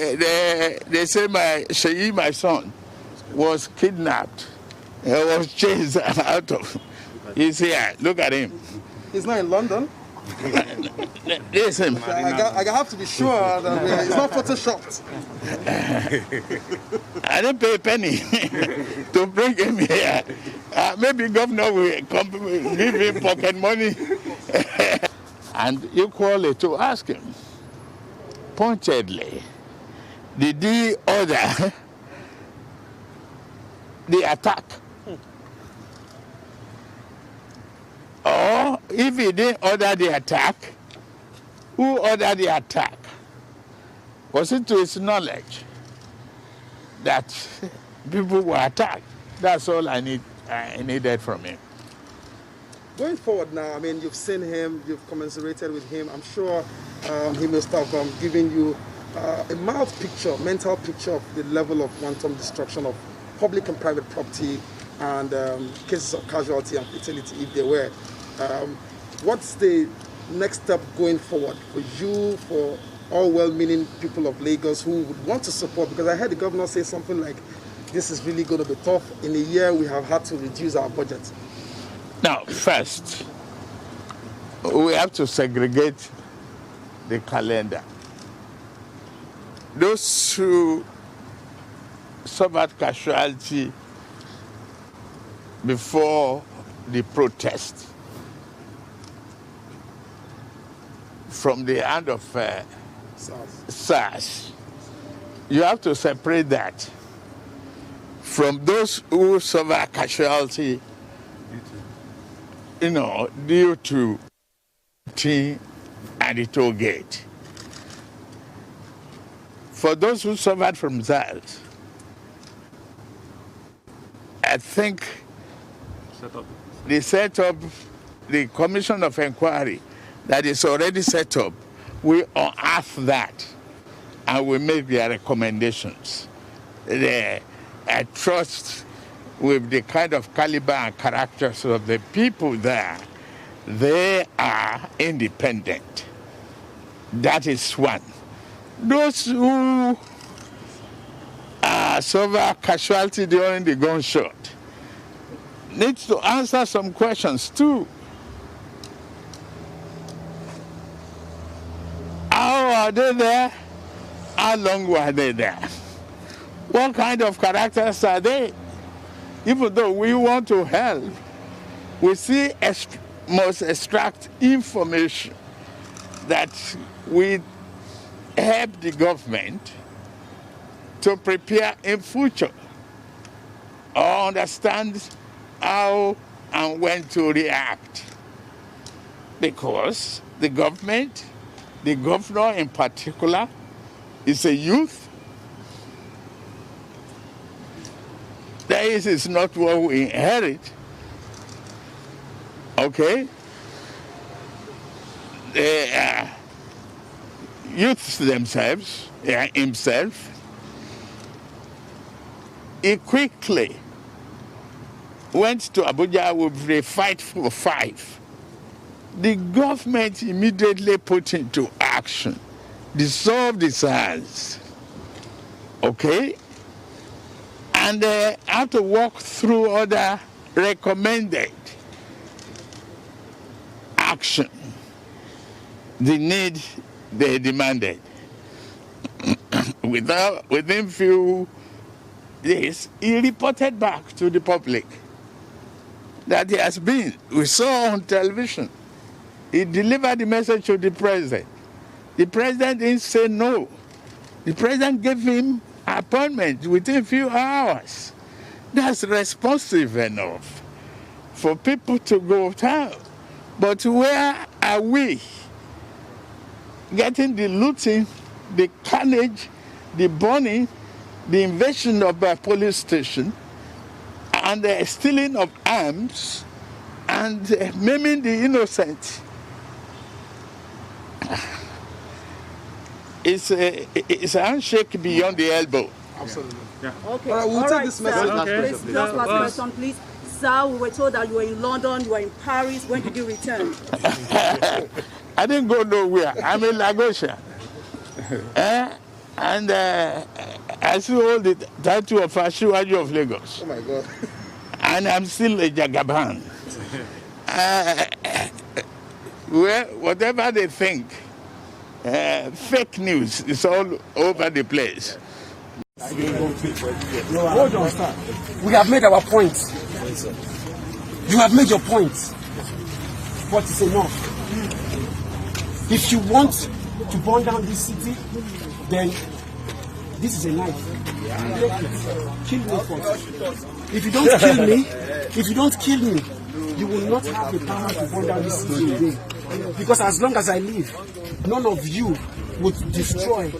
they say my son, was kidnapped. He was chased out of. He's here. Look at him. He's not in London. Listen. I have to be sure that he's not photoshopped. I didn't pay a penny to bring him here. Maybe governor will give him pocket money. And equally to ask him, pointedly, did he order the attack? Or if he didn't order the attack, who ordered the attack? Was it to his knowledge that people were attacked? That's all I needed from him. Going forward now, I mean, you've seen him, you've commiserated with him. I'm sure he must have given you a mental picture of the level of wanton destruction of public and private property and cases of casualty and fatality, if there were. What's the next step going forward for you, for all well-meaning people of Lagos who would want to support? Because I heard the governor say something like, this is really going to be tough. In a year, we have had to reduce our budget. Now, first, we have to segregate the calendar. Those who suffered casualty before the protest from the hand of SARS, you have to separate that from those who suffer casualty, due to and the toll gate. For those who suffered from SARS, I think they set up the commission of inquiry that is already set up. We unearth that and we make their recommendations. I trust with the kind of caliber and characters of the people there, they are independent. That is one. Those who suffer casualty during the gunshot need to answer some questions too. How are they there? How long were they there? What kind of characters are they? Even though we want to help, we see must extract information that we help the government to prepare in future or understand how and when to react. Because the government, the governor in particular, is a youth. This is not what we inherit. Okay? The youths themselves, himself, he quickly went to Abuja with a fight for 5. The government immediately put into action, dissolved his hands, okay? And they have to walk through other recommended action, the need they demanded. Within few days, he reported back to the public that he has been. We saw on television. He delivered the message to the president. The president didn't say no. The president gave him an appointment within a few hours. That's responsive enough for people to go down. But where are we? Getting the looting, the carnage, the burning, the invasion of a police station, and the stealing of arms, and maiming the innocent. It's a handshake beyond the elbow. Absolutely. Yeah. All Okay. right, we'll take this message. Okay. Just last question, please. Sir, we were told that you were in London, you were in Paris. When did you return? I didn't go nowhere. I'm in Lagos. And I still hold the title of Asiwaju of Lagos. Oh my God. And I'm still a Jagaban. Well, whatever they think, fake news is all over the place. Hold on, sir. We have made our point. You have made your point. But it's enough. If you want to burn down this city, then this is a knife. Take it. Kill me first. If you don't kill me, you will not have the power to burn down this city again. Because as long as I live, none of you would destroy,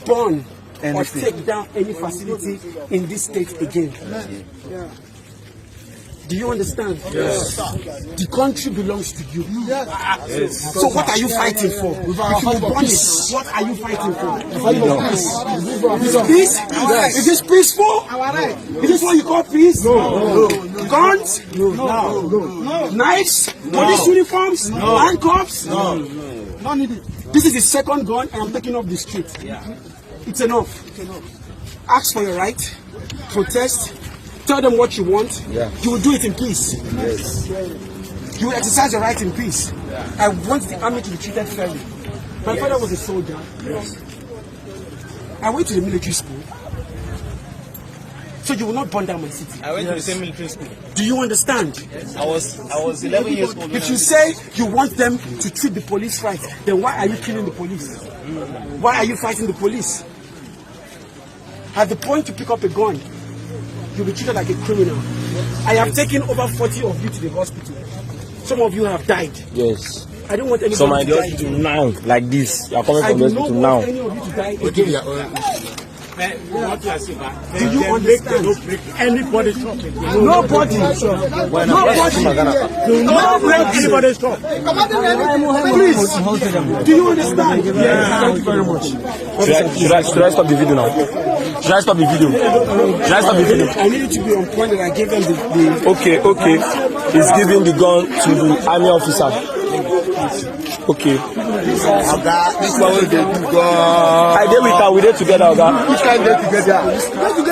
burn, or take down any facility in this state again. Do you understand? Yes. The country belongs to you. Yes. So what are you fighting for? If you burn it, what are you fighting for? Is it peace? Yes. Is this peaceful? Is this what you call peace? No. Guns? No. Knives? Police uniforms? Handcuffs? No. Not needed. This is the second gun and I'm taking off the street. It's enough. Ask for your right. Protest. Tell them what you want. You will do it in peace. Yes. You will exercise your right in peace. I want the army to be treated fairly. My father was a soldier. I went to the military school. So you will not burn down my city. I went to the same military school. Do you understand? I was 11 years old. If you say you want them to treat the police right, then why are you killing the police? Why are you fighting the police? At the point you pick up a gun, you'll be treated like a criminal. I have taken over 40 of you to the hospital. Some of you have died. Yes. I don't want anybody so my to die. hospital now, like this. You are coming from the hospital now. I don't want any of you to die again. Do you understand? Anybody's talking. Nobody. Do not break anybody's talk. Please. Do you understand? Yeah. Thank you very much. Should I stop the video now? Should I stop the video? I need you to be on point that I gave them the... Okay. He's giving the gun to the army officer. Okay. This one will do God. I did with her. We did together, Oga. Which kind of together?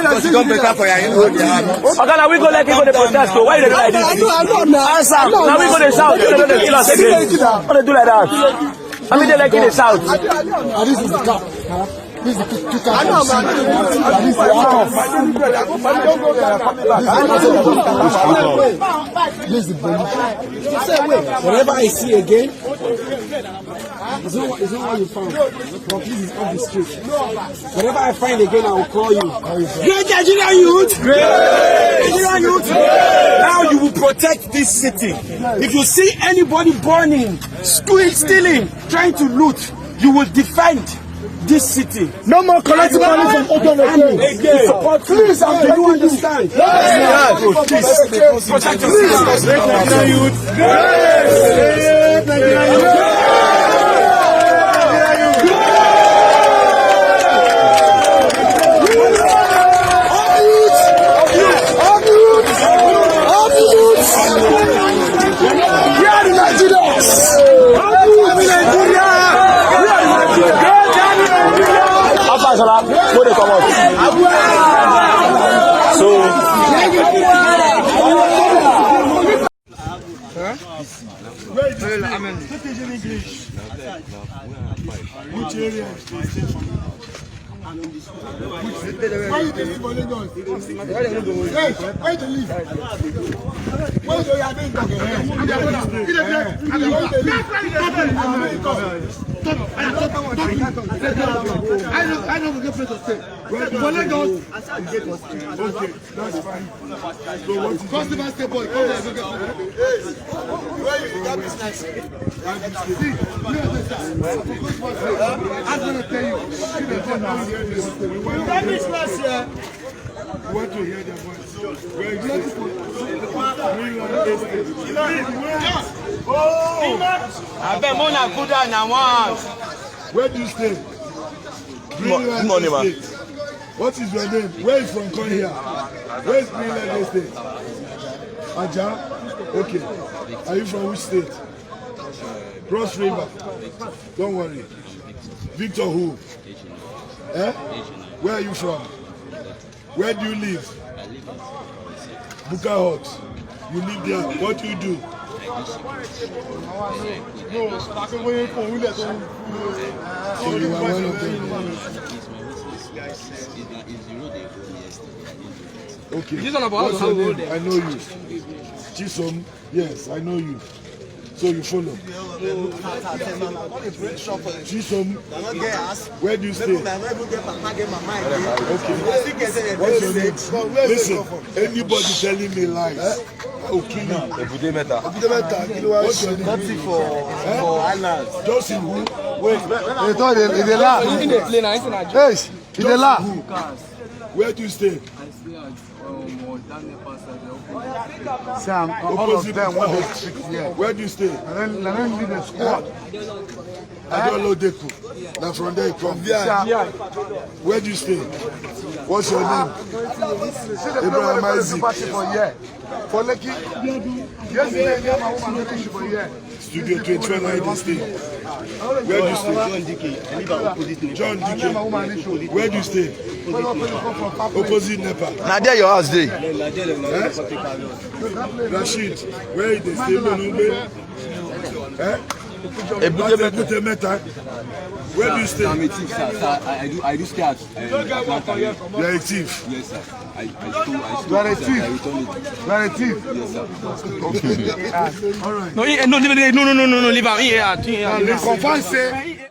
Because you come better for your Oga, now we go like we go to protest. So why you do like this? Answer. Now we go to shout. You don't kill us again. Why they do like that? I mean, they like in the south. This is the cap. This is the two cars. This is the police. Whatever I see again, it's not what you found. But please, it's off the street. Whatever I find again, I will call you. Great Nigerian youth! Nigerian youth! Now you will protect this city. If you see anybody burning, stealing, trying to loot, you will defend this city. No more collecting money from Open again. Please, do you understand? Yes. Protect us. Nigerian youth. Why you live for Lagos? Why you live? Why do you have been talking? I know we get place to stay. For Lagos, okay, that's fine. So what is customer stay boy? Come here, go where you got business? See, you understand? I'm gonna tell you. We want to hear their voice. Where you Where do you stay? Good morning, man. What is your name? Where is from? Come here. Where is Greenland State? Aja? Okay. Are you from which state? Cross River. Don't worry. Victor who? Eh? Where are you from? Where do you live? Buka Hut. You live there. What do you do? So you are one of them. Okay. What's your name? I know you. Chisom. Yes, I know you. So you follow. Chisom. Where do you stay? Okay. What's your name? Listen, anybody telling me lies, I will kill you. What's your name? Nothing for islands. Just in who? Wait, they thought they laugh. Yes, they laugh. Where do you stay? I stay at Sam, all of them want to speak here. Where do you stay? And then lead the squad. I don't know Deku. Now from there you come. Where do you stay? What's your name? Abraham Isaac. For Lekki? Studio 21 I stay. Where do you stay? John Dike. Where do you stay? Opposite Nepal. Now there your house day. Rashid, where is the stay? Ebute Meta. Where do you stay? I'm a thief, sir. I do stay at Atlanta. You are a thief? Yes, sir. I You are a thief? I return it. You are a thief? Yes, sir. Okay. All right. No, leave him. Leave him. Confirm say